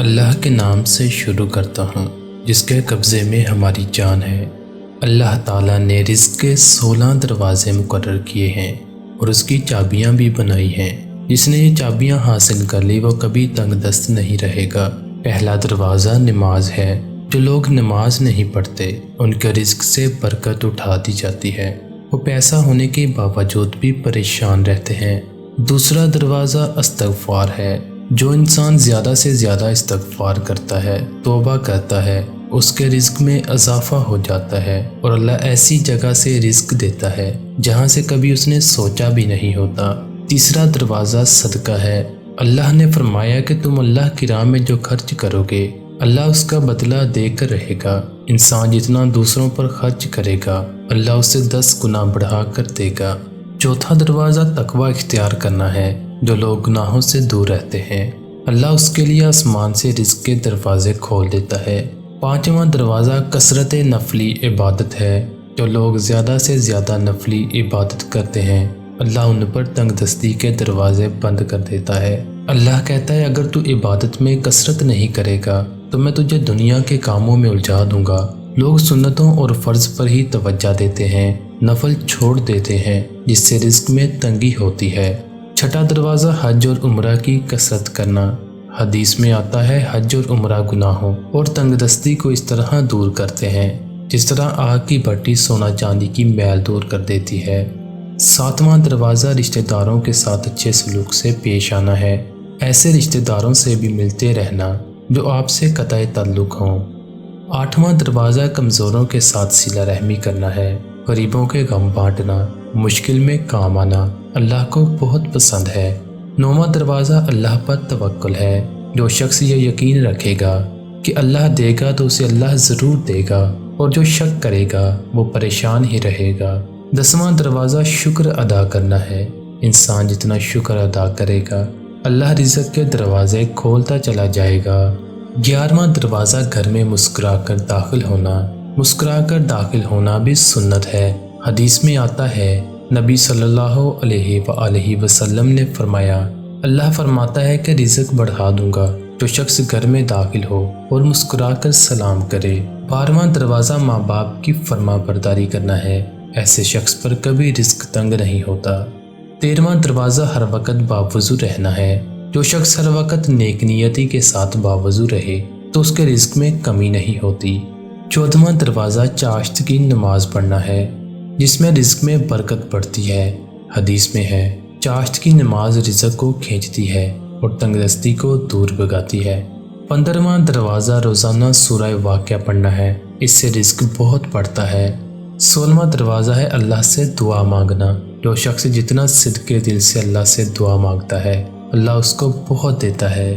اللہ کے نام سے شروع کرتا ہوں جس کے قبضے میں ہماری جان ہے۔ اللہ تعالیٰ نے رزق کے 16 دروازے مقرر کیے ہیں اور اس کی چابیاں بھی بنائی ہیں۔ جس نے یہ چابیاں حاصل کر لی وہ کبھی تنگ دست نہیں رہے گا۔ پہلا دروازہ نماز ہے۔ جو لوگ نماز نہیں پڑھتے ان کے رزق سے برکت اٹھا دی جاتی ہے، وہ پیسہ ہونے کے باوجود بھی پریشان رہتے ہیں۔ دوسرا دروازہ استغفار ہے۔ جو انسان زیادہ سے زیادہ استغفار کرتا ہے، توبہ کرتا ہے، اس کے رزق میں اضافہ ہو جاتا ہے اور اللہ ایسی جگہ سے رزق دیتا ہے جہاں سے کبھی اس نے سوچا بھی نہیں ہوتا۔ تیسرا دروازہ صدقہ ہے۔ اللہ نے فرمایا کہ تم اللہ کی راہ میں جو خرچ کرو گے اللہ اس کا بدلہ دے کر رہے گا۔ انسان جتنا دوسروں پر خرچ کرے گا اللہ اسے 10 گنا بڑھا کر دے گا۔ چوتھا دروازہ تقوی اختیار کرنا ہے۔ جو لوگ گناہوں سے دور رہتے ہیں اللہ اس کے لیے آسمان سے رزق کے دروازے کھول دیتا ہے۔ پانچواں دروازہ کثرت نفلی عبادت ہے۔ جو لوگ زیادہ سے زیادہ نفلی عبادت کرتے ہیں اللہ ان پر تنگ دستی کے دروازے بند کر دیتا ہے۔ اللہ کہتا ہے اگر تو عبادت میں کثرت نہیں کرے گا تو میں تجھے دنیا کے کاموں میں الجھا دوں گا۔ لوگ سنتوں اور فرض پر ہی توجہ دیتے ہیں، نفل چھوڑ دیتے ہیں جس سے رزق میں تنگی ہوتی ہے۔ چھٹا دروازہ حج اور عمرہ کی کثرت کرنا۔ حدیث میں آتا ہے حج اور عمرہ گناہوں اور تنگ دستی کو اس طرح دور کرتے ہیں جس طرح آگ کی بھٹی سونا چاندی کی میل دور کر دیتی ہے۔ ساتواں دروازہ رشتہ داروں کے ساتھ اچھے سلوک سے پیش آنا ہے۔ ایسے رشتہ داروں سے بھی ملتے رہنا جو آپ سے قطع تعلق ہوں۔ آٹھواں دروازہ کمزوروں کے ساتھ صلہ رحمی کرنا ہے۔ غریبوں کے غم بانٹنا، مشکل میں کام آنا اللہ کو بہت پسند ہے۔ نوواں دروازہ اللہ پر توکل ہے۔ جو شخص یہ یقین رکھے گا کہ اللہ دے گا تو اسے اللہ ضرور دے گا اور جو شک کرے گا وہ پریشان ہی رہے گا۔ 10واں دروازہ شکر ادا کرنا ہے۔ انسان جتنا شکر ادا کرے گا اللہ رزق کے دروازے کھولتا چلا جائے گا۔ 11واں دروازہ گھر میں مسکرا کر داخل ہونا۔ مسکرا کر داخل ہونا بھی سنت ہے۔ حدیث میں آتا ہے نبی صلی اللہ علیہ وآلہ وسلم نے فرمایا اللہ فرماتا ہے کہ رزق بڑھا دوں گا جو شخص گھر میں داخل ہو اور مسکرا کر سلام کرے۔ 12واں دروازہ ماں باپ کی فرما برداری کرنا ہے۔ ایسے شخص پر کبھی رزق تنگ نہیں ہوتا۔ 13واں دروازہ ہر وقت باوضو رہنا ہے۔ جو شخص ہر وقت نیک نیتی کے ساتھ باوضو رہے تو اس کے رزق میں کمی نہیں ہوتی۔ 14واں دروازہ چاشت کی نماز پڑھنا ہے جس میں رزق میں برکت بڑھتی ہے۔ حدیث میں ہے چاشت کی نماز رزق کو کھینچتی ہے اور تنگ دستی کو دور بھگاتی ہے۔ 15واں دروازہ روزانہ سورہ واقعہ پڑھنا ہے، اس سے رزق بہت بڑھتا ہے۔ 16واں دروازہ ہے اللہ سے دعا مانگنا۔ جو شخص جتنا صدقے دل سے اللہ سے دعا مانگتا ہے اللہ اس کو بہت دیتا ہے۔